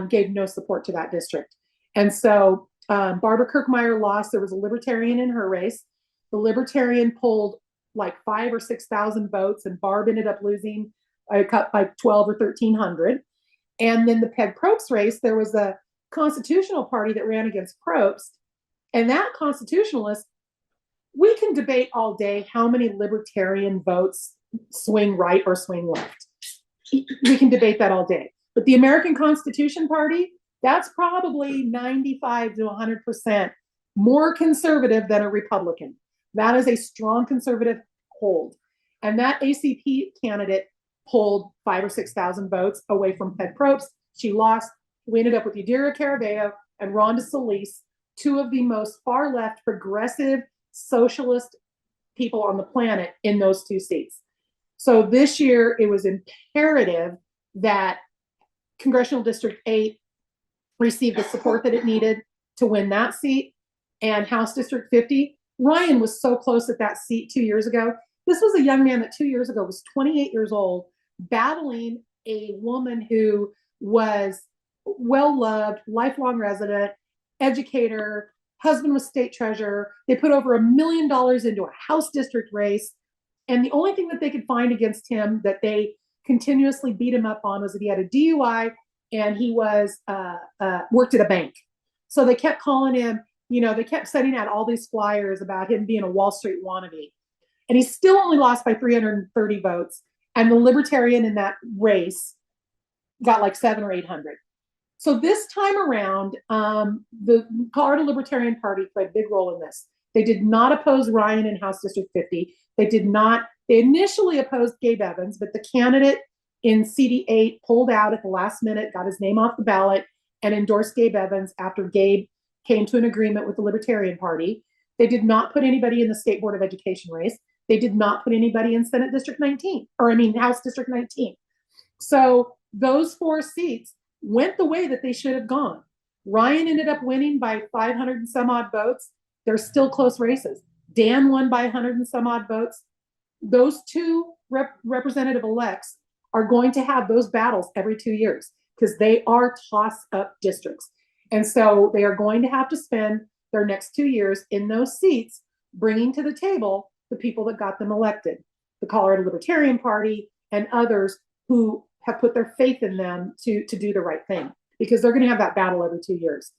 gave no support to that district. And so Barbara Kirkmeyer lost. There was a Libertarian in her race. The Libertarian pulled like 5,000 or 6,000 votes, and Barb ended up losing cut by 12 or 1,300. And then the Peg Probst race, there was a constitutional party that ran against Probst, and that constitutionalist, we can debate all day how many libertarian votes swing right or swing left. We can debate that all day. But the American Constitution Party, that's probably 95 to 100% more conservative than a Republican. That is a strong conservative hold. And that ACP candidate pulled 5,000 or 6,000 votes away from Peg Probst. She lost. We ended up with Yadira Caraveo and Rhonda Solis, two of the most far-left, progressive, socialist people on the planet in those two seats. So this year, it was imperative that Congressional District 8 received the support that it needed to win that seat. And House District 50, Ryan was so close at that seat 2 years ago. This was a young man that 2 years ago was 28 years old, battling a woman who was well-loved, lifelong resident, educator, husband was state treasurer. They put over $1 million into a House district race. And the only thing that they could find against him that they continuously beat him up on was that he had a DUI and he was worked at a bank. So they kept calling him, they kept sending out all these flyers about him being a Wall Street wannabe. And he still only lost by 330 votes. And the Libertarian in that race got like 700 or 800. So this time around, the Colorado Libertarian Party played a big role in this. They did not oppose Ryan in House District 50. They initially opposed Gabe Evans, but the candidate in CD8 pulled out at the last minute, got his name off the ballot, and endorsed Gabe Evans after Gabe came to an agreement with the Libertarian Party. They did not put anybody in the State Board of Education race. They did not put anybody in Senate District 19, House District 19. So those 4 seats went the way that they should have gone. Ryan ended up winning by 500 and some odd votes. They're still close races. Dan won by 100 and some odd votes. Those two representative elects are going to have those battles every 2 years because they are toss up districts. And so they are going to have to spend their next 2 years in those seats, bringing to the table the people that got them elected, the Colorado Libertarian Party and others who have put their faith in them to do the right thing, because they're going to have that battle every 2 years.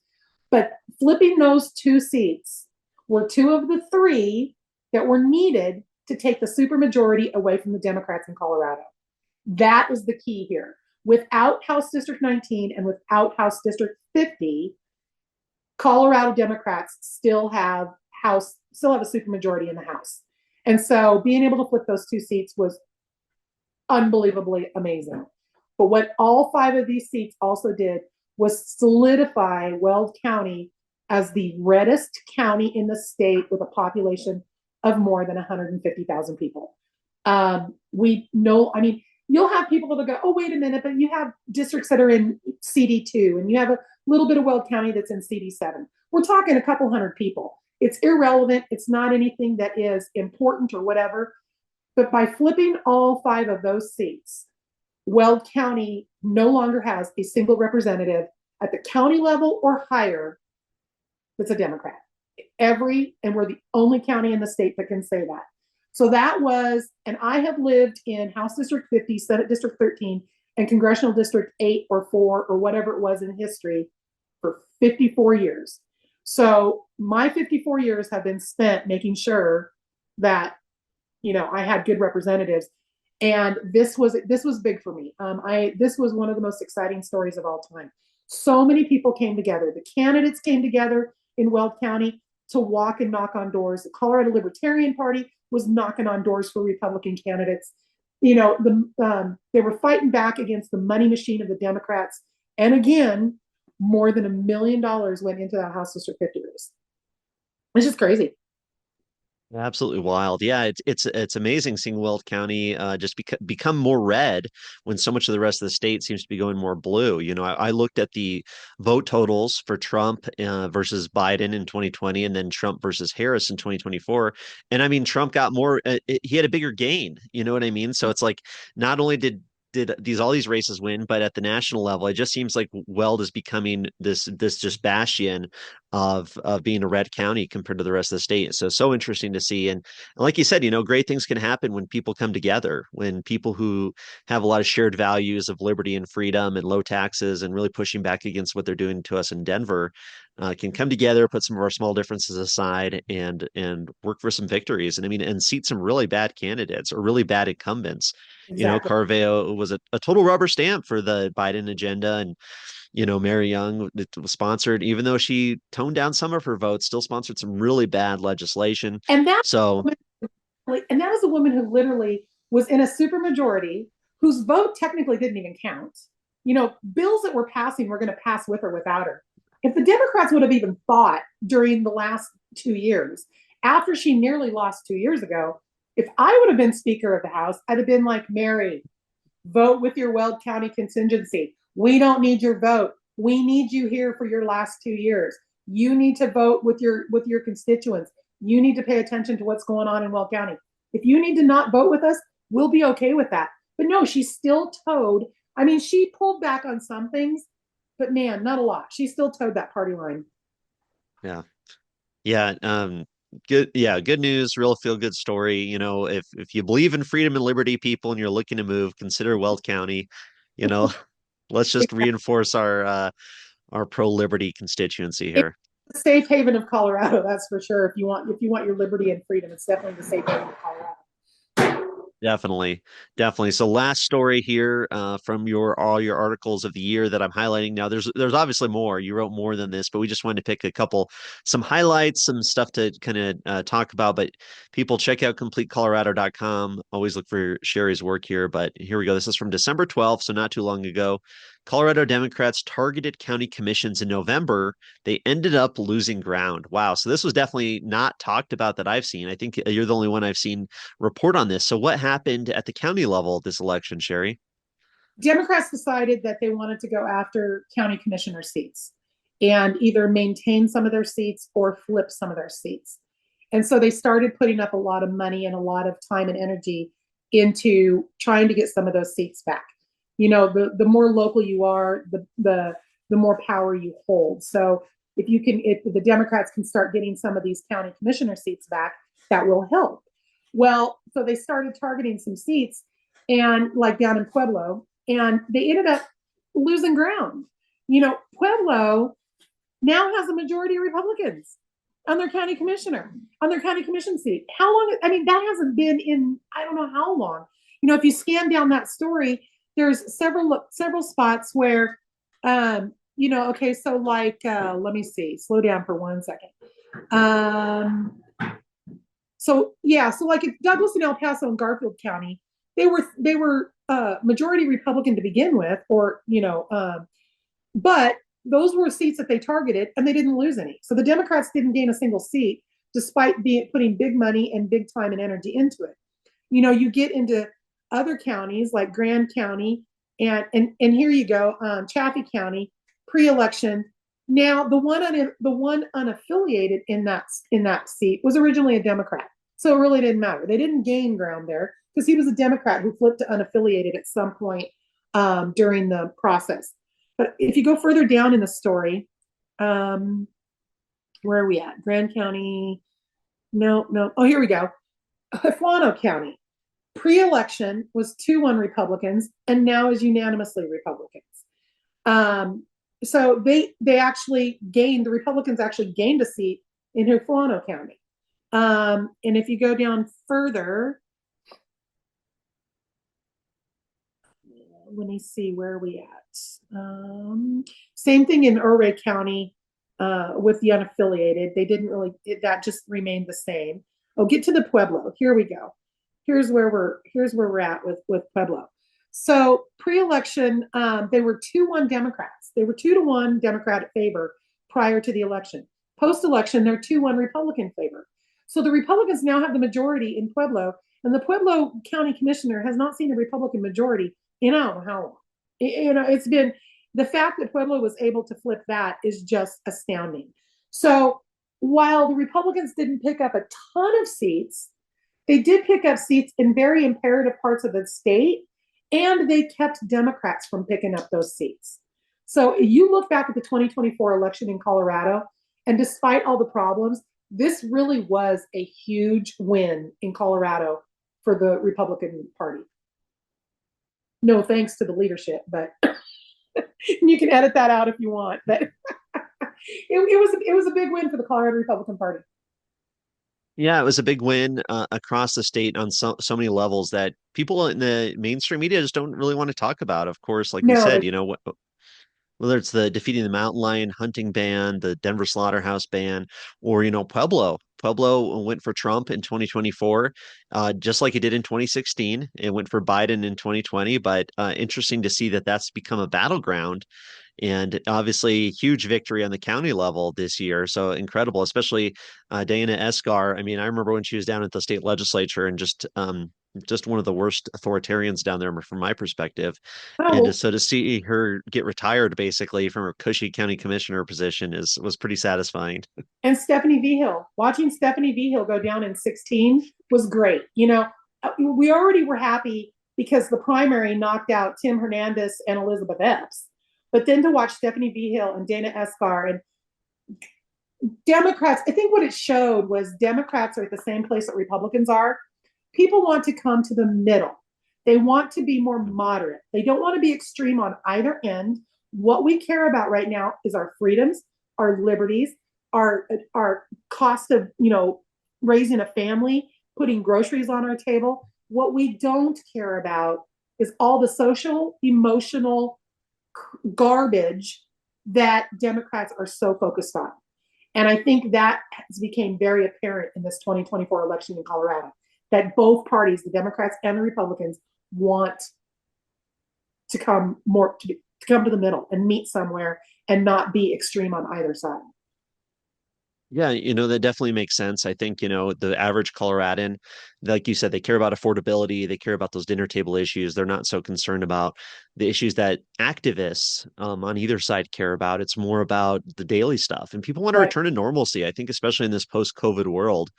But flipping those two seats were two of the three that were needed to take the supermajority away from the Democrats in Colorado. That is the key here. Without House District 19 and without House District 50, Colorado Democrats still have a supermajority in the House. And so being able to flip those two seats was unbelievably amazing. But what all five of these seats also did was solidify Weld County as the reddest county in the state with a population of more than 150,000 people. We know, I mean, you'll have people that'll go, oh, wait a minute, but you have districts that are in CD2 and you have a little bit of Weld County that's in CD7. We're talking a couple hundred people. It's irrelevant. It's not anything that is important or whatever. But by flipping all five of those seats, Weld County no longer has a single representative at the county level or higher that's a Democrat. And we're the only county in the state that can say that. So that was, and I have lived in House District 50, Senate District 13, and Congressional District 8 or 4 or whatever it was in history for 54 years. So my 54 years have been spent making sure that, I had good representatives. And this was big for me. This was one of the most exciting stories of all time. So many people came together. The candidates came together in Weld County to walk and knock on doors. The Colorado Libertarian Party was knocking on doors for Republican candidates. They were fighting back against the money machine of the Democrats. And again, more than $1 million went into that House District 50 race. It's just crazy. Absolutely wild. Yeah, it's amazing seeing Weld County just become more red when so much of the rest of the state seems to be going more blue. I looked at the vote totals for Trump versus Biden in 2020, and then Trump versus Harris in 2024. And I mean, Trump got more. He had a bigger gain. You know what I mean? So it's like not only did all these races win, but at the national level, it just seems like Weld is becoming this just bastion of being a red county compared to the rest of the state. So interesting to see. And like you said, great things can happen when people come together, when people who have a lot of shared values of liberty and freedom and low taxes and really pushing back against what they're doing to us in Denver can come together, put some of our small differences aside, and work for some victories. And I mean, and seat some really bad candidates or really bad incumbents. Exactly. Carveo was a total rubber stamp for the Biden agenda. And, Mary Young was sponsored, even though she toned down some of her votes, still sponsored some really bad legislation. And that So, and that was a woman who literally was in a supermajority whose vote technically didn't even count. Bills that were passing were going to pass with or without her. If the Democrats would have even thought during the last 2 years, after she nearly lost 2 years ago, if I would have been Speaker of the House, I'd have been like, Mary, vote with your Weld County contingency. We don't need your vote. We need you here for your last 2 years. You need to vote with your constituents. You need to pay attention to what's going on in Weld County. If you need to not vote with us, we'll be okay with that. But no, she still towed. I mean, she pulled back on some things, but man, not a lot. She still towed that party line. yeah. Yeah. Good. Yeah. Good news. Real feel good story. If you believe in freedom and liberty, people, and you're looking to move, consider Weld County. You know, let's just reinforce our pro liberty constituency It's here. the safe haven of Colorado, that's for sure. If you want your liberty and freedom, it's definitely the safe haven of Colorado. Definitely, definitely. So last story here from all your articles of the year that I'm highlighting. Now there's obviously more. You wrote more than this, but we just wanted to pick some highlights, some stuff to kind of talk about. But people check out CompleteColorado.com. Always look for Sherrie's work here. But here we go. This is from December 12th, so not too long ago. Colorado Democrats targeted county commissions in November. They ended up losing ground. Wow. So this was definitely not talked about that I've seen. I think you're the only one I've seen report on this. So what happened at the county level this election, Sherrie? Democrats decided that they wanted to go after county commissioner seats. and either maintain some of their seats or flip some of their seats. And so they started putting up a lot of money and a lot of time and energy into trying to get some of those seats back. You know, the more local you are, the more power you hold. So if the Democrats can start getting some of these county commissioner seats back, that will help. Well, so they started targeting some seats, and like down in Pueblo, and they ended up losing ground. You know, Pueblo now has a majority of Republicans on their county commissioner, on their county commission seat. How long? I mean, that hasn't been in, I don't know how long. You know, if you scan down that story, there's several spots where, you know, okay, so like, let me see, slow down for 1 second. So yeah, so like Douglas and El Paso and Garfield County, they were majority Republican to begin with, or you know, but those were seats that they targeted, and they didn't lose any. So the Democrats didn't gain a single seat, despite putting big money and big time and energy into it. You know, you get into other counties like Grand County, and here you go, Chaffee County, pre-election. Now the one unaffiliated in that seat was originally a Democrat, so it really didn't matter. They didn't gain ground there because he was a Democrat who flipped to unaffiliated at some point during the process. But if you go further down in the story, where are we at? Grand County. No. Oh, here we go. Huano County. Pre-election was 2-1 Republicans, and now is unanimously Republicans. So they actually gained, the Republicans actually gained a seat in Huano County. And if you go down further, let me see, where are we at? Same thing in Ouray County with the unaffiliated. They didn't really, that just remained the same. Oh, get to the Pueblo. Here we go. Here's where we're at with Pueblo. So pre-election, they were 2-1 Democrats. They were 2-1 Democratic favor prior to the election. Post-election, they're 2-1 Republican favor. So the Republicans now have the majority in Pueblo, and the Pueblo County Commissioner has not seen a Republican majority in I don't know how long. You know, it's been, the fact that Pueblo was able to flip that is just astounding. So while the Republicans didn't pick up a ton of seats, they did pick up seats in very imperative parts of the state, and they kept Democrats from picking up those seats. So you look back at the 2024 election in Colorado, and despite all the problems, this really was a huge win in Colorado for the Republican Party. No thanks to the leadership, but you can edit that out if you want. But it was a big win for the Colorado Republican Party. Yeah, it was a big win across the state on so many levels that people in the mainstream media just don't really want to talk about. Of course, like we No, said, you know, whether it's the defeating the mountain lion hunting ban, the Denver slaughterhouse ban, or you know, Pueblo. Pueblo went for Trump in 2024, just like it did in 2016. It went for Biden in 2020, but interesting to see that that's become a battleground and obviously huge victory on the county level this year. So incredible, especially Dana Esgar. I mean, I remember when she was down at the state legislature and just one of the worst authoritarians down there from my perspective. And oh, so to see her get retired basically from her cushy county commissioner position was pretty satisfying. and Stephanie Vigil. Watching Stephanie Vigil go down in 16 was great. You know, we already were happy because the primary knocked out Tim Hernandez and Elizabeth Epps. But then to watch Stephanie Vigil and Dana Esgar and Democrats, I think what it showed was Democrats are at the same place that Republicans are. People want to come to the middle. They want to be more moderate. They don't want to be extreme on either end. What we care about right now is our freedoms, our liberties, our cost of, you know, raising a family, putting groceries on our table. What we don't care about is all the social, emotional garbage that Democrats are so focused on. And I think that has became very apparent in this 2024 election in Colorado, that both parties, the Democrats and the Republicans, want to come to come to the middle and meet somewhere and not be extreme on either side. Yeah, that definitely makes sense. I think, the average Coloradan, like you said, they care about affordability, they care about those dinner table issues. They're not so concerned about the issues that activists on either side care about. It's more about the daily stuff. And people want to Right. return to normalcy. I think, especially in this post-COVID world,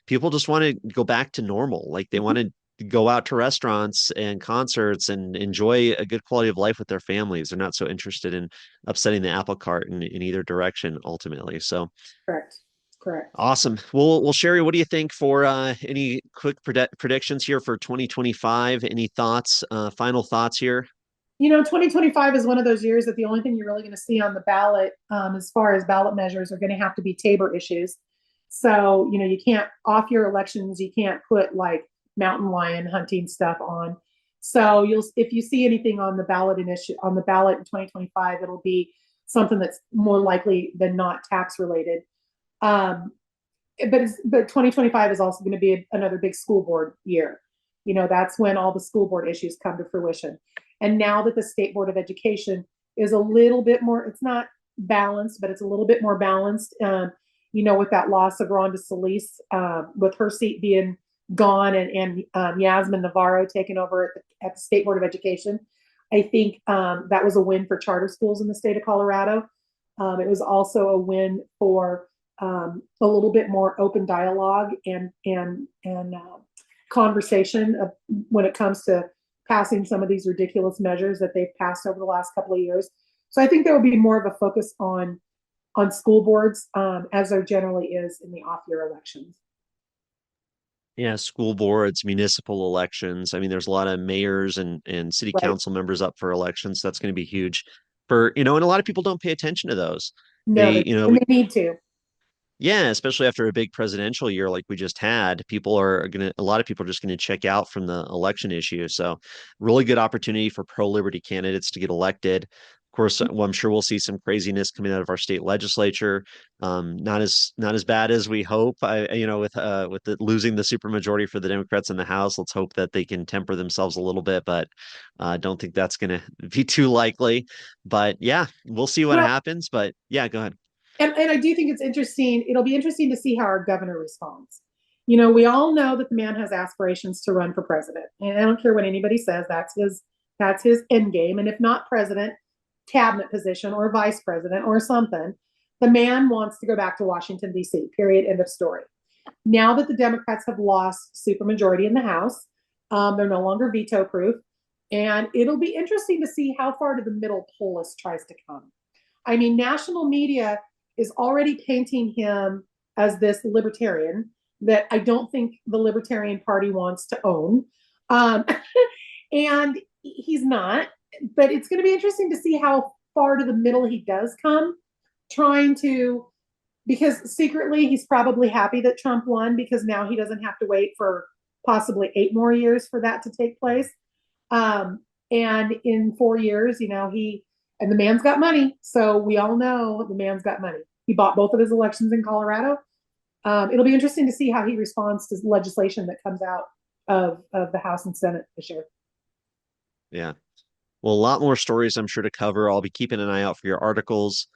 people just want to go back to normal. Like they want to go out to restaurants and concerts and enjoy a good quality of life with their families. They're not so interested in upsetting the apple cart in either direction ultimately. So Correct. Correct. awesome. Well, Sherrie, what do you think for any quick predictions here for 2025? Any thoughts, final thoughts here? 2025 is one of those years that the only thing you're really going to see on the ballot, as far as ballot measures, are going to have to be Tabor issues. So, you can't, off your elections, you can't put like mountain lion hunting stuff on. So if you see anything on the ballot on the ballot in 2025, it'll be something that's more likely than not tax related. Um, but 2025 is also going to be another big school board year. That's when all the school board issues come to fruition. And now that the State Board of Education is a little bit more, it's not balanced, but it's a little bit more balanced. With that loss of Rhonda Solis, with her seat being gone and Yasmin Navarro taking over at the State Board of Education, I think that was a win for charter schools in the state of Colorado. It was also a win for a little bit more open dialogue and conversation when it comes to passing some of these ridiculous measures that they've passed over the last couple of years. So I think there will be more of a focus on school boards, as there generally is in the off-year elections. Yeah, school boards, municipal elections. I mean, there's a lot of mayors and city Right. council members up for elections. That's going to be huge and a lot of people don't pay attention to those. No, They, and they need to. Yeah, especially after a big presidential year like we just had, a lot of people are just gonna check out from the election issue. So, really good opportunity for pro-liberty candidates to get elected. Of course, well, I'm sure we'll see some craziness coming out of our state legislature. Not as bad as we hope. Losing the supermajority for the Democrats in the House, let's hope that they can temper themselves a little bit. But I don't think that's gonna be too likely. But yeah, we'll see what Well, happens. But yeah, go ahead. and I do think it's interesting. It'll be interesting to see how our governor responds. We all know that the man has aspirations to run for president, and I don't care what anybody says. That's his end game. And if not president, cabinet position or vice president or something, the man wants to go back to Washington D.C. Period. End of story. Now that the Democrats have lost supermajority in the House, they're no longer veto proof, and it'll be interesting to see how far to the middle Polis tries to come. I mean, national media is already painting him as this libertarian that I don't think the Libertarian Party wants to own. Um, and he's not, but it's going to be interesting to see how far to the middle he does come, trying to, because secretly he's probably happy that Trump won because now he doesn't have to wait for possibly 8 more years for that to take place. Um, and in 4 years, and the man's got money. So we all know the man's got money. He bought both of his elections in Colorado. It'll be interesting to see how he responds to legislation that comes out of the House and Senate this year. Yeah. Well, a lot more stories I'm sure to cover. I'll be keeping an eye out for your articles.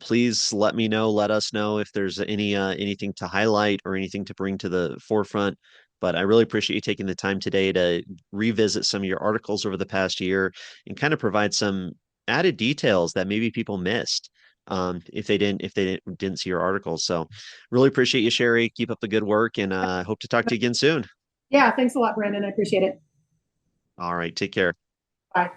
Please let us know if there's anything to highlight or anything to bring to the forefront. But I really appreciate you taking the time today to revisit some of your articles over the past year and kind of provide some added details that maybe people missed if they didn't see your articles. So really appreciate you, Sherrie. Keep up the good work and hope to talk to you again soon. Yeah, thanks a lot, Brandon. I appreciate it. All right, take care. Bye.